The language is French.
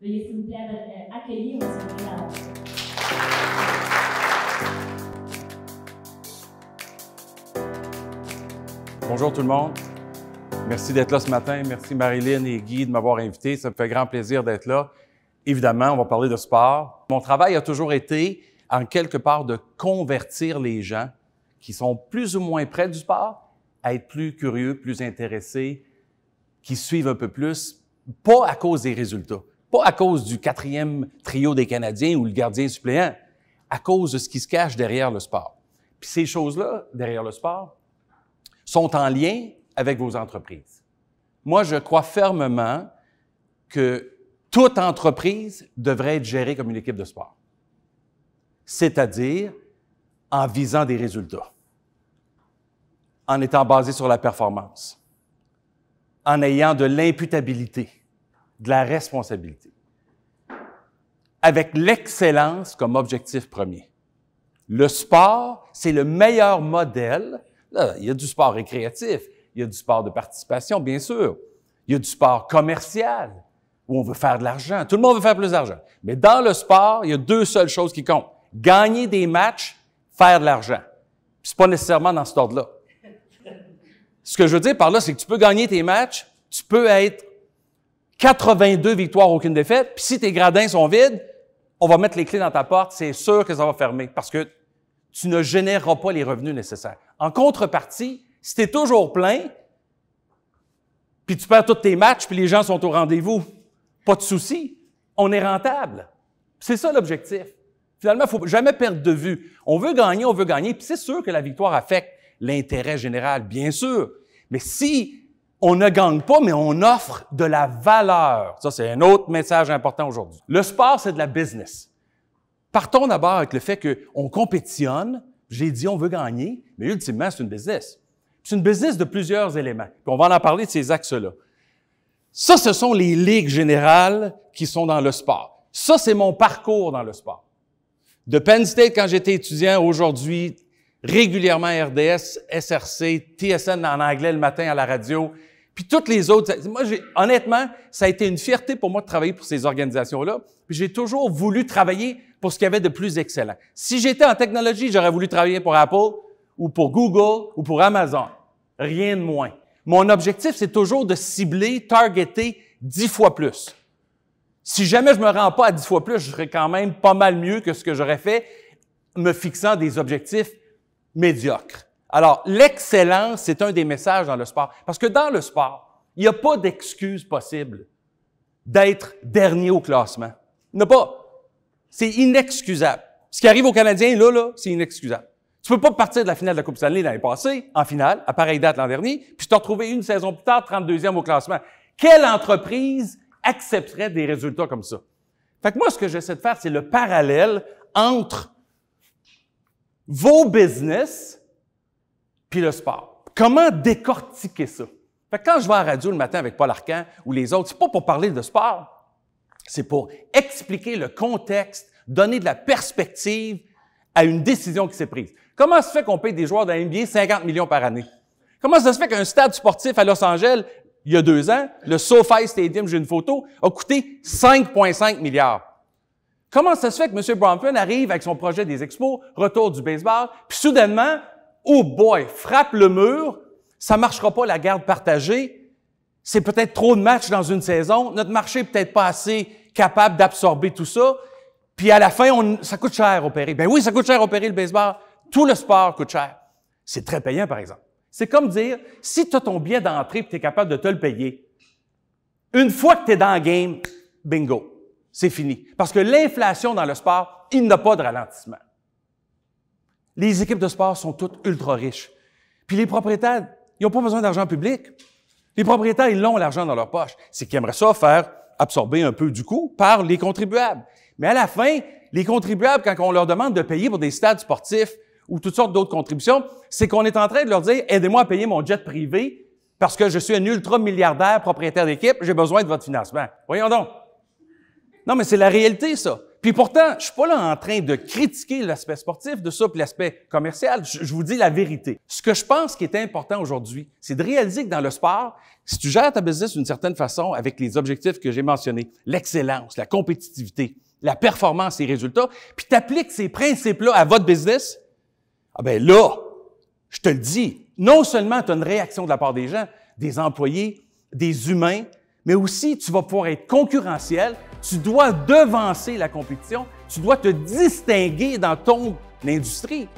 Veuillez s'il vous plaît accueillir M. Brillant. Bonjour tout le monde. Merci d'être là ce matin. Merci Marilyn et Guy de m'avoir invité. Ça me fait grand plaisir d'être là. Évidemment, on va parler de sport. Mon travail a toujours été, en quelque part, de convertir les gens qui sont plus ou moins près du sport à être plus curieux, plus intéressés, qui suivent un peu plus, pas à cause des résultats, pas à cause du 4e trio des Canadiens ou le gardien suppléant, à cause de ce qui se cache derrière le sport. Puis ces choses-là, derrière le sport, sont en lien avec vos entreprises. Moi, je crois fermement que toute entreprise devrait être gérée comme une équipe de sport, c'est-à-dire en visant des résultats, en étant basée sur la performance, en ayant de l'imputabilité, de la responsabilité, avec l'excellence comme objectif premier. Le sport, c'est le meilleur modèle. Là, il y a du sport récréatif, il y a du sport de participation, bien sûr. Il y a du sport commercial, où on veut faire de l'argent. Tout le monde veut faire plus d'argent. Mais dans le sport, il y a deux seules choses qui comptent. Gagner des matchs, faire de l'argent. Puis c'est pas nécessairement dans cet ordre-là. Ce que je veux dire par là, c'est que tu peux gagner tes matchs, tu peux être 82 victoires, aucune défaite, puis si tes gradins sont vides, on va mettre les clés dans ta porte, c'est sûr que ça va fermer, parce que tu ne généreras pas les revenus nécessaires. En contrepartie, si tu es toujours plein, puis tu perds tous tes matchs, puis les gens sont au rendez-vous, pas de souci, on est rentable. C'est ça l'objectif. Finalement, il faut jamais perdre de vue. On veut gagner, puis c'est sûr que la victoire affecte l'intérêt général, bien sûr. Mais si on ne gagne pas, mais on offre de la valeur, ça c'est un autre message important aujourd'hui. Le sport, c'est de la business. Partons d'abord avec le fait qu'on compétitionne. J'ai dit on veut gagner, mais ultimement, c'est une business. C'est une business de plusieurs éléments. Puis on va en parler de ces axes-là. Ça, ce sont les ligues générales qui sont dans le sport. Ça, c'est mon parcours dans le sport. De Penn State, quand j'étais étudiant, aujourd'hui, régulièrement RDS, SRC, TSN en anglais le matin à la radio, puis toutes les autres. Moi, honnêtement, ça a été une fierté pour moi de travailler pour ces organisations-là. Puis j'ai toujours voulu travailler pour ce qu'il y avait de plus excellent. Si j'étais en technologie, j'aurais voulu travailler pour Apple ou pour Google ou pour Amazon. Rien de moins. Mon objectif, c'est toujours de cibler, targeter 10 fois plus. Si jamais je me rends pas à 10 fois plus, je serais quand même pas mal mieux que ce que j'aurais fait me fixant des objectifs médiocres. Alors, l'excellence, c'est un des messages dans le sport. Parce que dans le sport, il n'y a pas d'excuse possible d'être dernier au classement. Il n'y en a pas. C'est inexcusable. Ce qui arrive aux Canadiens, là, c'est inexcusable. Tu peux pas partir de la finale de la Coupe Stanley l'année passée, en finale, à pareille date l'an dernier, puis te retrouver une saison plus tard, 32e au classement. Quelle entreprise accepterait des résultats comme ça? Fait que moi, ce que j'essaie de faire, c'est le parallèle entre vos business puis le sport. Comment décortiquer ça? Fait que quand je vais à la radio le matin avec Paul Arcand ou les autres, c'est pas pour parler de sport, c'est pour expliquer le contexte, donner de la perspective à une décision qui s'est prise. Comment ça se fait qu'on paye des joueurs de la NBA 50 millions par année? Comment ça se fait qu'un stade sportif à Los Angeles, il y a 2 ans, le SoFi Stadium, j'ai une photo, a coûté 5,5 milliards? Comment ça se fait que M. Bronfman arrive avec son projet des expos, retour du baseball, puis soudainement, oh boy, frappe le mur, ça marchera pas la garde partagée, c'est peut-être trop de matchs dans une saison, notre marché est peut-être pas assez capable d'absorber tout ça, puis à la fin, ça coûte cher opérer. Ben oui, ça coûte cher opérer le baseball. Tout le sport coûte cher. C'est très payant, par exemple. C'est comme dire, si tu as ton billet d'entrée et tu es capable de te le payer, une fois que tu es dans le game, bingo, c'est fini. Parce que l'inflation dans le sport, il n'a pas de ralentissement. Les équipes de sport sont toutes ultra riches. Puis les propriétaires, ils n'ont pas besoin d'argent public. Les propriétaires, ils l'ont l'argent dans leur poche. C'est qu'ils aimeraient ça faire absorber un peu du coût par les contribuables. Mais à la fin, les contribuables, quand on leur demande de payer pour des stades sportifs ou toutes sortes d'autres contributions, c'est qu'on est en train de leur dire « Aidez-moi à payer mon jet privé parce que je suis un ultra-milliardaire propriétaire d'équipe, j'ai besoin de votre financement. » Voyons donc. Non, mais c'est la réalité, ça. Puis pourtant, je suis pas là en train de critiquer l'aspect sportif de ça, puis l'aspect commercial. Je vous dis la vérité. Ce que je pense qui est important aujourd'hui, c'est de réaliser que dans le sport, si tu gères ta business d'une certaine façon avec les objectifs que j'ai mentionnés, l'excellence, la compétitivité, la performance et les résultats, puis tu appliques ces principes-là à votre business, ah ben là, je te le dis, non seulement tu as une réaction de la part des gens, des employés, des humains, mais aussi tu vas pouvoir être concurrentiel, tu dois devancer la compétition, tu dois te distinguer dans ton industrie.